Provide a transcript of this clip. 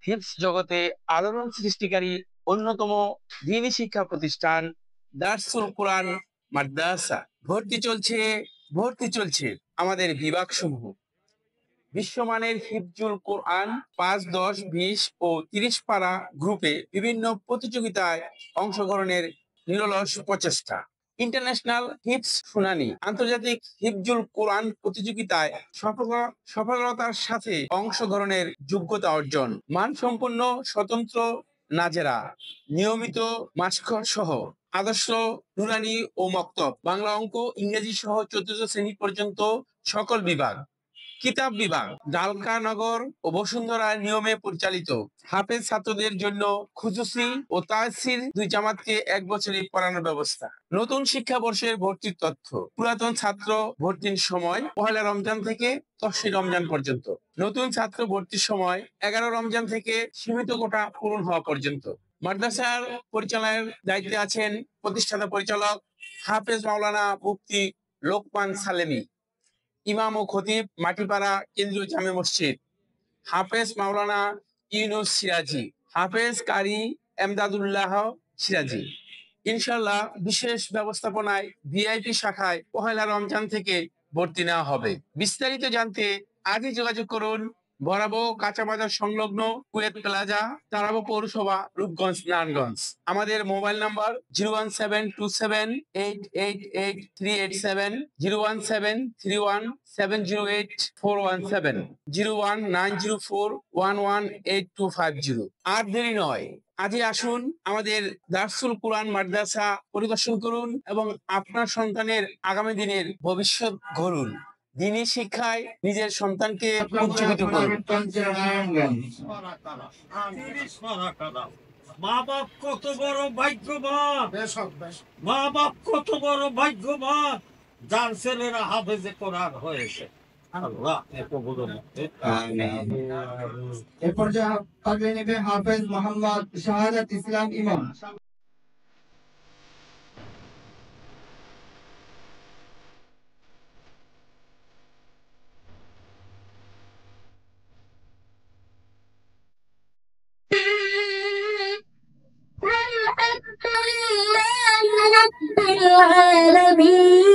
হিফজ জগতে আলোড়ন সৃষ্টিকারী অন্যতম দ্বীনি শিক্ষা প্রতিষ্ঠান দারসুল কোরআন মাদ্রাসা। ভর্তি চলছে আমাদের বিভাগ সমূহ। বিশ্বমানের হিফজুল কোরআন ৫, ১০, ২০ ও ৩০ পারা গ্রুপে বিভিন্ন প্রতিযোগিতায় অংশগ্রহণের নিরলস প্রচেষ্টা। ইন্টারন্যাশনাল হিফজ শুনানি আন্তর্জাতিক হিফজুল কোরআন প্রতিযোগিতায় সফলতার সাথে অংশগ্রহণের যোগ্যতা অর্জন। মানসম্পন্ন স্বতন্ত্র নাজেরা, নিয়মিত মাসখর সহ আদর্শ নুরানি ও মক্তব, বাংলা, অঙ্ক, ইংরেজি সহ চতুর্থ শ্রেণী পর্যন্ত সকল বিভাগ। কিতাব বিভাগ ডালকানগর ও বসুন্ধরার নিয়মে পরিচালিত। হাফেজ ছাত্রদের জন্য খুসুসি ও তাসির দুই জামাতকে ১ বছরের পড়ানোর ব্যবস্থা। নতুন শিক্ষাবর্ষের ভর্তির তথ্য। পুরাতন ছাত্র ভর্তির সময় ১ রমজান থেকে ১০ রমজান পর্যন্ত। নতুন ছাত্র ভর্তির সময় ১১ রমজান থেকে সীমিত কোটা পূরণ হওয়া পর্যন্ত। মাদ্রাসার পরিচালনার দায়িত্বে আছেন প্রতিষ্ঠাতা পরিচালক হাফেজ মাওলানা মুফতি লোকমান সালেমী, ইমাম ও খতিব মাটিপাড়া কেন্দ্রীয় জামে মসজিদ। হাফেজ মাওলানা ইউনুস সিরাজি, হাফেজ কারি এমদাদুল্লাহ সিরাজি। ইনশাআল্লাহ বিশেষ ব্যবস্থাপনায় ভিআইপি শাখায় ১ রমজান থেকে ভর্তি নেওয়া হবে। বিস্তারিত জানতে আজই যোগাযোগ করুন বরাবর কাঁচা বাজার সংলগ্ন কুয়েত প্লাজা, তারাবো পৌরসভা, রূপগঞ্জ, নারায়ণগঞ্জ। আমাদের মোবাইল নাম্বার 01727888387, 01731708417, 01904118250। আর দেরি নয়, আজই আসুন আমাদের দারসুল কোরআন মাদ্রাসা পরিদর্শন করুন এবং আপনার সন্তানের আগামী দিনের ভবিষ্যৎ গড়ুন। দ্বীনি শিক্ষায় নিজের সন্তানকে উজ্জীবিত করুন। মা বাপ কত বড় ভাগ্যবান, মা বাপ কত বড় ভাগ্যবান যার ছেলেরা হাফেজে কোরআন হয়েছে। আল্লাহ এ পর্যায়ে পাগড়ি নেবে হাফেজ মোহাম্মদ শাহাদাত ইসলাম ইমাম। الحمد لله رب العالمين